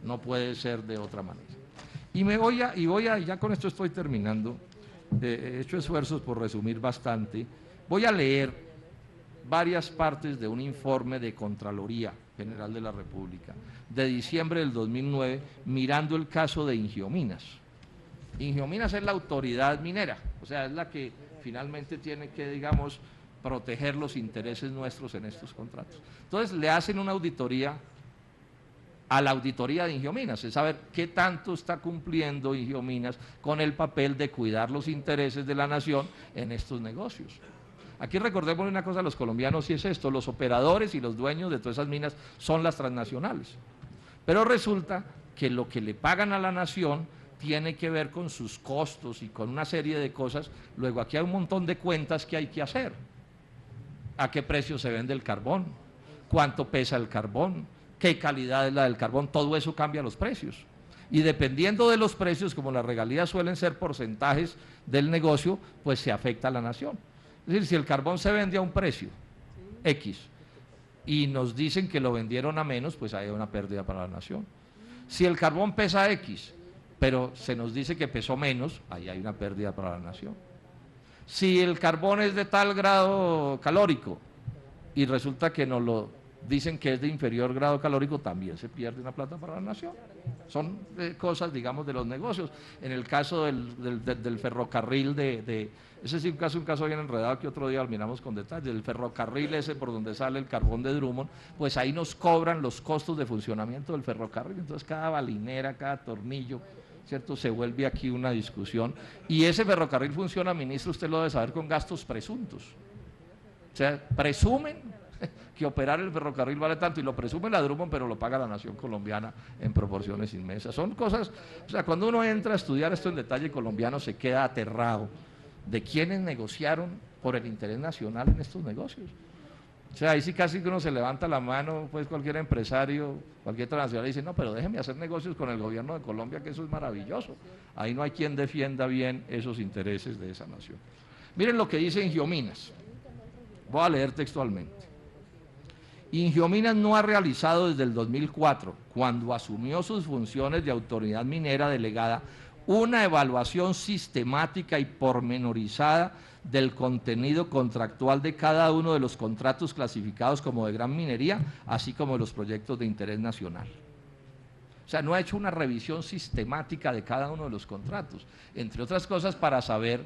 no puede ser de otra manera. Y ya con esto estoy terminando, he hecho esfuerzos por resumir bastante, voy a leer varias partes de un informe de Contraloría General de la República, de diciembre del 2009, mirando el caso de Ingiominas. Ingiominas es la autoridad minera, o sea, es la que finalmente tiene que, digamos, proteger los intereses nuestros en estos contratos. Entonces le hacen una auditoría a la auditoría de Ingiominas, es saber qué tanto está cumpliendo Ingiominas con el papel de cuidar los intereses de la nación en estos negocios. Aquí recordemos una cosa a los colombianos, y es esto: los operadores y los dueños de todas esas minas son las transnacionales, pero resulta que lo que le pagan a la nación tiene que ver con sus costos y con una serie de cosas. Luego aquí hay un montón de cuentas que hay que hacer: a qué precio se vende el carbón, cuánto pesa el carbón, qué calidad es la del carbón, todo eso cambia los precios. Y dependiendo de los precios, como las regalías suelen ser porcentajes del negocio, pues se afecta a la nación. Es decir, si el carbón se vende a un precio X y nos dicen que lo vendieron a menos, pues hay una pérdida para la nación. Si el carbón pesa X, pero se nos dice que pesó menos, ahí hay una pérdida para la nación. Si el carbón es de tal grado calórico y resulta que nos lo dicen que es de inferior grado calórico, también se pierde una plata para la nación. Son cosas, digamos, de los negocios. En el caso del ferrocarril, ese sí un caso bien enredado que otro día lo miramos con detalle, el ferrocarril ese por donde sale el carbón de Drummond, pues ahí nos cobran los costos de funcionamiento del ferrocarril. Entonces cada balinera, cada tornillo, ¿cierto?, se vuelve aquí una discusión. Y ese ferrocarril funciona, ministro, usted lo debe saber, con gastos presuntos. O sea, presumen que operar el ferrocarril vale tanto, y lo presume la Drummond, pero lo paga la nación colombiana en proporciones inmensas. Son cosas, o sea, cuando uno entra a estudiar esto en detalle, colombiano se queda aterrado de quienes negociaron por el interés nacional en estos negocios. O sea, ahí sí casi que uno se levanta la mano, pues cualquier empresario, cualquier transnacional, dice: no, pero déjeme hacer negocios con el gobierno de Colombia, que eso es maravilloso. Ahí no hay quien defienda bien esos intereses de esa nación. Miren lo que dice Ingiominas. Voy a leer textualmente. Ingiominas no ha realizado desde el 2004, cuando asumió sus funciones de autoridad minera delegada, una evaluación sistemática y pormenorizada del contenido contractual de cada uno de los contratos clasificados como de gran minería, así como de los proyectos de interés nacional. O sea, no ha hecho una revisión sistemática de cada uno de los contratos, entre otras cosas para saber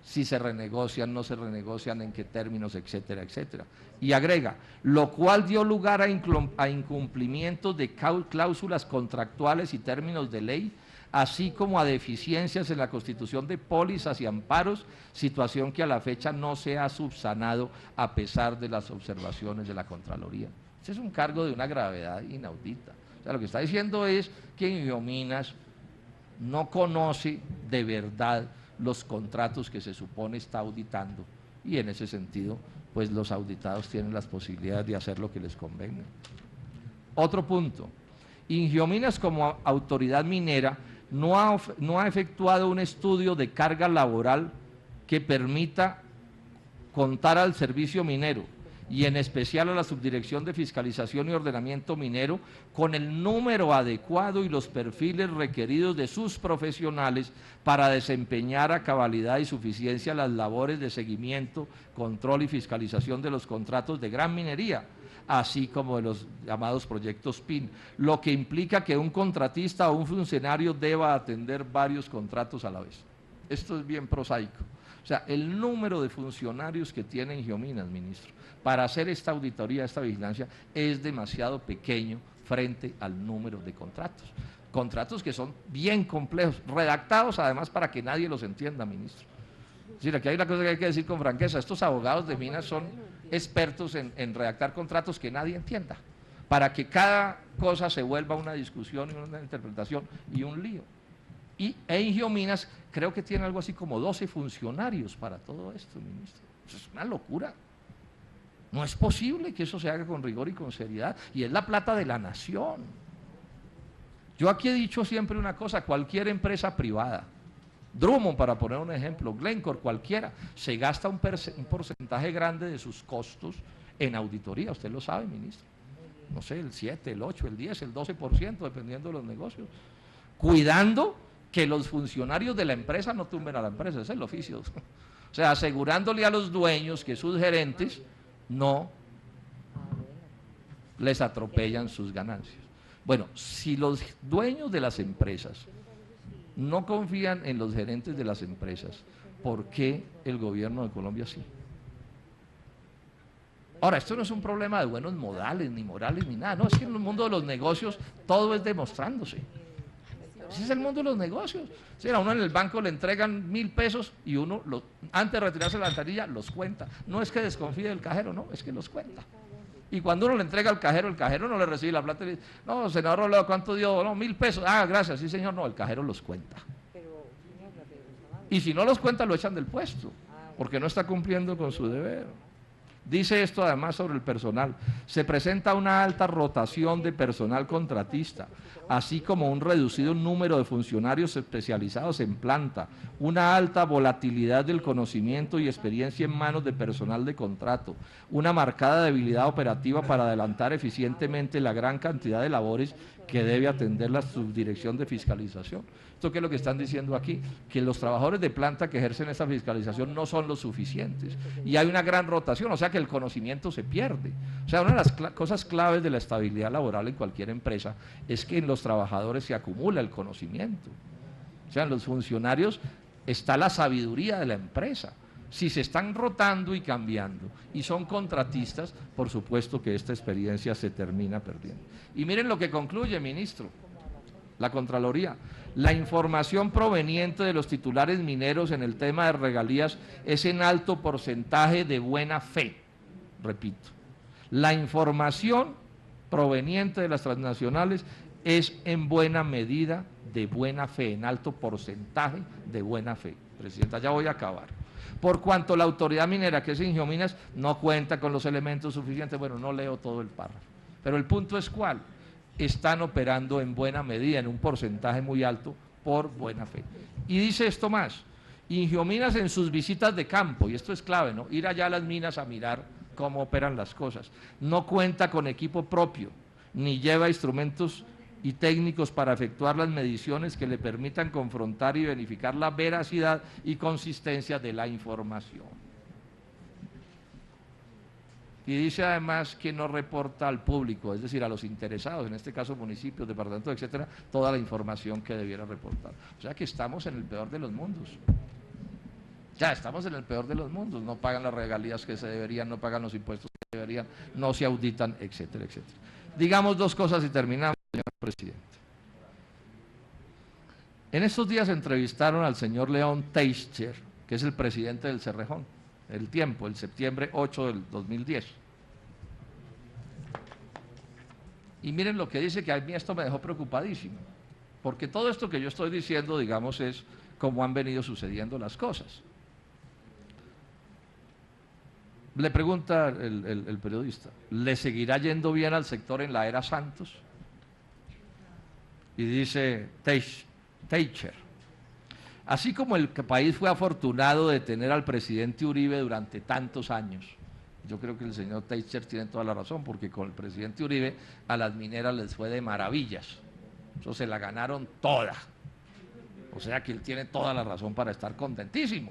si se renegocian, no se renegocian, en qué términos, etcétera, etcétera. Y agrega: lo cual dio lugar a incumplimientos de cláusulas contractuales y términos de ley, así como a deficiencias en la constitución de pólizas y amparos, situación que a la fecha no se ha subsanado a pesar de las observaciones de la Contraloría. Ese es un cargo de una gravedad inaudita. O sea, lo que está diciendo es que Ingiominas no conoce de verdad los contratos que se supone está auditando, y en ese sentido, pues los auditados tienen las posibilidades de hacer lo que les convenga. Otro punto: Ingiominas, como autoridad minera, no ha efectuado un estudio de carga laboral que permita contar al servicio minero, y en especial a la Subdirección de Fiscalización y Ordenamiento Minero, con el número adecuado y los perfiles requeridos de sus profesionales para desempeñar a cabalidad y suficiencia las labores de seguimiento, control y fiscalización de los contratos de gran minería, así como de los llamados proyectos PIN, lo que implica que un contratista o un funcionario deba atender varios contratos a la vez. Esto es bien prosaico. O sea, el número de funcionarios que tiene Ingiominas, ministro, para hacer esta auditoría, esta vigilancia, es demasiado pequeño frente al número de contratos. Contratos que son bien complejos, redactados además para que nadie los entienda, ministro. Es decir, aquí hay una cosa que hay que decir con franqueza: estos abogados de minas son expertos en redactar contratos que nadie entienda, para que cada cosa se vuelva una discusión y una interpretación y un lío. Y Ingiominas creo que tiene algo así como 12 funcionarios para todo esto, ministro. Eso es una locura. No es posible que eso se haga con rigor y con seriedad, y es la plata de la nación. Yo aquí he dicho siempre una cosa: cualquier empresa privada, Drummond, para poner un ejemplo, Glencore, cualquiera, se gasta un porcentaje grande de sus costos en auditoría, usted lo sabe, ministro. no sé, el 7, el 8, el 10, el 12%, dependiendo de los negocios, cuidando que los funcionarios de la empresa no tumben a la empresa, ese es el oficio. O sea, asegurándole a los dueños que sus gerentes no les atropellan sus ganancias. Bueno, si los dueños de las empresas no confían en los gerentes de las empresas, ¿por qué el gobierno de Colombia sí? Ahora, esto no es un problema de buenos modales, ni morales, ni nada, no, es que en el mundo de los negocios todo es demostrándose. Ese es el mundo de los negocios. Si a uno en el banco le entregan 1.000 pesos y uno, antes de retirarse la ventanilla, los cuenta. No es que desconfíe del cajero, no, es que los cuenta. Y cuando uno le entrega al cajero, el cajero no le recibe la plata y le dice, no, senador Robledo, ¿cuánto dio? No, 1.000 pesos. Ah, gracias, sí señor, no, el cajero los cuenta. Y si no los cuenta, lo echan del puesto, porque no está cumpliendo con su deber. Dice esto además sobre el personal. Se presenta una alta rotación de personal contratista, así como un reducido número de funcionarios especializados en planta, una alta volatilidad del conocimiento y experiencia en manos de personal de contrato, una marcada debilidad operativa para adelantar eficientemente la gran cantidad de labores que debe atender la subdirección de fiscalización. ¿Esto qué es lo que están diciendo aquí? Que los trabajadores de planta que ejercen esta fiscalización no son los suficientes y hay una gran rotación, o sea que el conocimiento se pierde. O sea, una de las cosas claves de la estabilidad laboral en cualquier empresa es que en los trabajadores se acumula el conocimiento. O sea, en los funcionarios está la sabiduría de la empresa. Si se están rotando y cambiando y son contratistas, por supuesto que esta experiencia se termina perdiendo. Y miren lo que concluye, ministro, la Contraloría. La información proveniente de los titulares mineros en el tema de regalías es en alto porcentaje de buena fe. Repito, la información proveniente de las transnacionales es en buena medida de buena fe, en alto porcentaje de buena fe. Presidenta, ya voy a acabar. Por cuanto la autoridad minera, que es Ingiominas, no cuenta con los elementos suficientes, bueno, no leo todo el párrafo, pero el punto es cuál. Están operando en buena medida, en un porcentaje muy alto, por buena fe. Y dice esto más, Ingiominas en sus visitas de campo, y esto es clave, ¿no? Ir allá a las minas a mirar cómo operan las cosas, no cuenta con equipo propio, ni lleva instrumentos y técnicos para efectuar las mediciones que le permitan confrontar y verificar la veracidad y consistencia de la información. Y dice además que no reporta al público, es decir, a los interesados, en este caso municipios, departamentos, etcétera, toda la información que debiera reportar. O sea que estamos en el peor de los mundos. Ya estamos en el peor de los mundos, no pagan las regalías que se deberían, no pagan los impuestos que deberían, no se auditan, etcétera, etcétera. Digamos dos cosas y terminamos, señor presidente. En estos días entrevistaron al señor León Teicher, que es el presidente del Cerrejón, el tiempo, el septiembre 8 del 2010. Y miren lo que dice, que a mí esto me dejó preocupadísimo, porque todo esto que yo estoy diciendo, digamos, es cómo han venido sucediendo las cosas. Le pregunta el periodista, ¿le seguirá yendo bien al sector en la era Santos? Y dice Teicher, así como el país fue afortunado de tener al presidente Uribe durante tantos años, yo creo que el señor Teicher tiene toda la razón, porque con el presidente Uribe a las mineras les fue de maravillas, eso se la ganaron toda, o sea que él tiene toda la razón para estar contentísimo.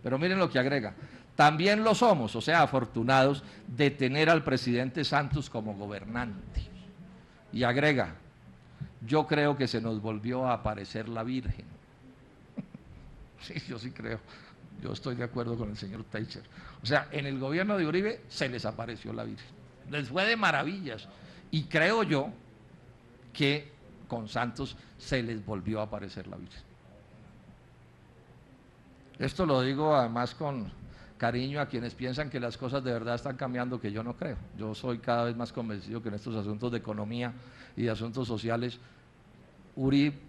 Pero miren lo que agrega, también lo somos, o sea, afortunados de tener al presidente Santos como gobernante. Y agrega, yo creo que se nos volvió a aparecer la Virgen. Sí, yo sí creo, yo estoy de acuerdo con el señor Teicher. O sea, en el gobierno de Uribe se les apareció la Virgen, les fue de maravillas, y creo yo que con Santos se les volvió a aparecer la Virgen. Esto lo digo además con cariño a quienes piensan que las cosas de verdad están cambiando, que yo no creo. Yo soy cada vez más convencido que en estos asuntos de economía y de asuntos sociales,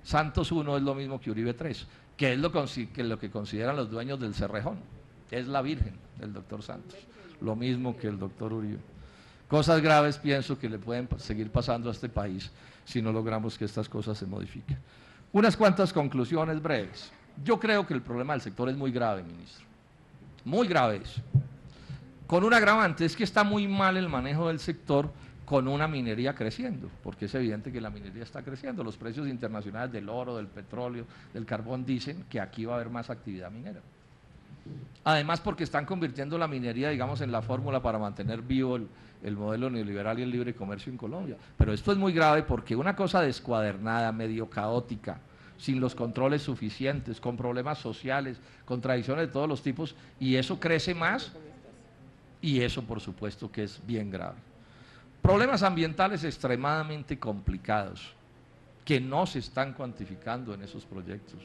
Santos 1 es lo mismo que Uribe 3, que es lo que consideran los dueños del Cerrejón, es la Virgen del doctor Santos, lo mismo que el doctor Uribe. Cosas graves pienso que le pueden seguir pasando a este país si no logramos que estas cosas se modifiquen. Unas cuantas conclusiones breves. Yo creo que el problema del sector es muy grave, ministro, muy grave eso. Con un agravante, es que está muy mal el manejo del sector con una minería creciendo, porque es evidente que la minería está creciendo. Los precios internacionales del oro, del petróleo, del carbón dicen que aquí va a haber más actividad minera. Además, porque están convirtiendo la minería, digamos, en la fórmula para mantener vivo el modelo neoliberal y el libre comercio en Colombia. Pero esto es muy grave porque una cosa descuadernada, medio caótica, sin los controles suficientes, con problemas sociales, contradicciones de todos los tipos, y eso crece más, y eso por supuesto que es bien grave. Problemas ambientales extremadamente complicados, que no se están cuantificando en esos proyectos.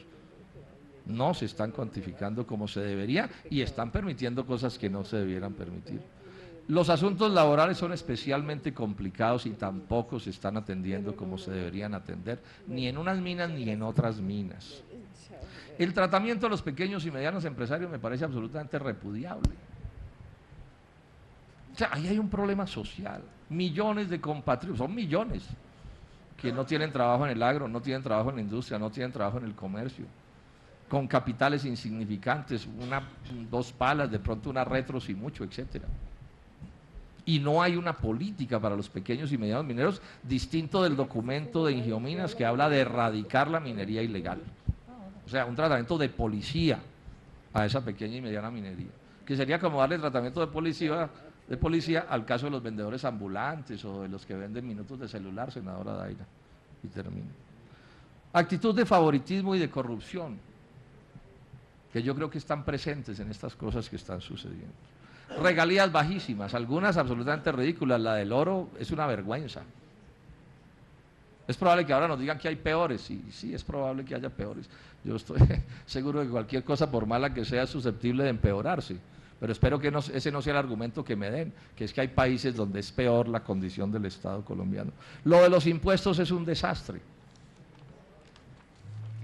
No se están cuantificando como se debería y están permitiendo cosas que no se debieran permitir. Los asuntos laborales son especialmente complicados y tampoco se están atendiendo como se deberían atender, ni en unas minas ni en otras minas. El tratamiento de los pequeños y medianos empresarios me parece absolutamente repudiable. O sea, ahí hay un problema social. Millones de compatriotas, son millones, que no tienen trabajo en el agro, no tienen trabajo en la industria, no tienen trabajo en el comercio, con capitales insignificantes, dos palas, de pronto una retro y mucho, etcétera. Y no hay una política para los pequeños y medianos mineros, distinto del documento de Ingiominas que habla de erradicar la minería ilegal. O sea, un tratamiento de policía a esa pequeña y mediana minería, que sería como darle tratamiento de policía al caso de los vendedores ambulantes o de los que venden minutos de celular, senadora Daira. Y termino. Actitud de favoritismo y de corrupción, que yo creo que están presentes en estas cosas que están sucediendo. Regalías bajísimas, algunas absolutamente ridículas, la del oro es una vergüenza. Es probable que ahora nos digan que hay peores, y sí, es probable que haya peores. Yo estoy seguro de que cualquier cosa, por mala que sea, es susceptible de empeorarse, pero espero que ese no sea el argumento que me den, que es que hay países donde es peor la condición del Estado colombiano. Lo de los impuestos es un desastre.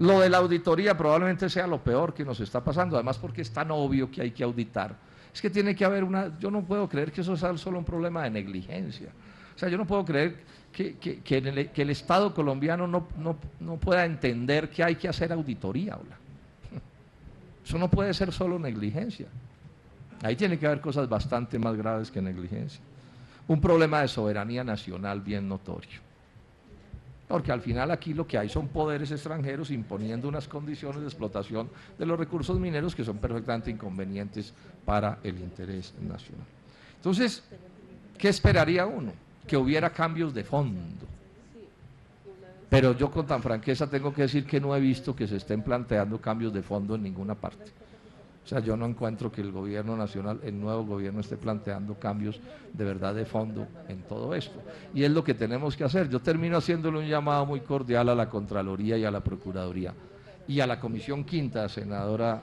Lo de la auditoría probablemente sea lo peor que nos está pasando, además porque es tan obvio que hay que auditar. Es que tiene que haber yo no puedo creer que eso sea solo un problema de negligencia. O sea, yo no puedo creer que el Estado colombiano no pueda entender que hay que hacer auditoría. Eso no puede ser solo negligencia. Ahí tiene que haber cosas bastante más graves que negligencia. Un problema de soberanía nacional bien notorio. Porque al final aquí lo que hay son poderes extranjeros imponiendo unas condiciones de explotación de los recursos mineros que son perfectamente inconvenientes para el interés nacional. Entonces, ¿qué esperaría uno? Que hubiera cambios de fondo. Pero yo con tan franqueza tengo que decir que no he visto que se estén planteando cambios de fondo en ninguna parte. O sea, yo no encuentro que el gobierno nacional, el nuevo gobierno, esté planteando cambios de verdad de fondo en todo esto. Y es lo que tenemos que hacer. Yo termino haciéndole un llamado muy cordial a la Contraloría y a la Procuraduría y a la Comisión Quinta, senadora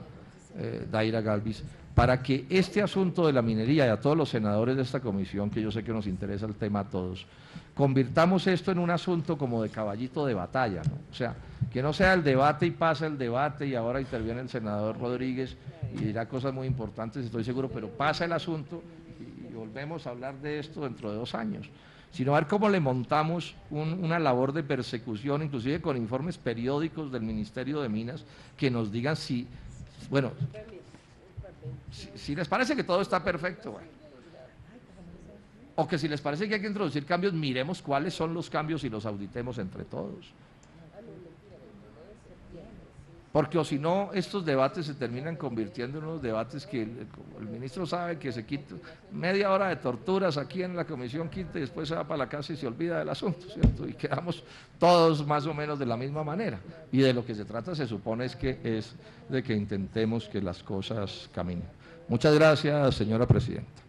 Daira Galvis, para que este asunto de la minería y a todos los senadores de esta comisión, que yo sé que nos interesa el tema a todos, convirtamos esto en un asunto como de caballito de batalla, ¿no? O sea, que no sea el debate y pasa el debate y ahora interviene el senador Rodríguez y dirá cosas muy importantes, estoy seguro, pero pasa el asunto y volvemos a hablar de esto dentro de 2 años, sino a ver cómo le montamos una labor de persecución, inclusive con informes periódicos del Ministerio de Minas, que nos digan si, bueno, si les parece que todo está perfecto, bueno, o que si les parece que hay que introducir cambios, miremos cuáles son los cambios y los auditemos entre todos. Porque o si no, estos debates se terminan convirtiendo en unos debates que el ministro sabe que se quita media hora de torturas aquí en la Comisión Quinta y después se va para la casa y se olvida del asunto, ¿cierto? Y quedamos todos más o menos de la misma manera. Y de lo que se trata se supone es de que intentemos que las cosas caminen. Muchas gracias, señora presidenta.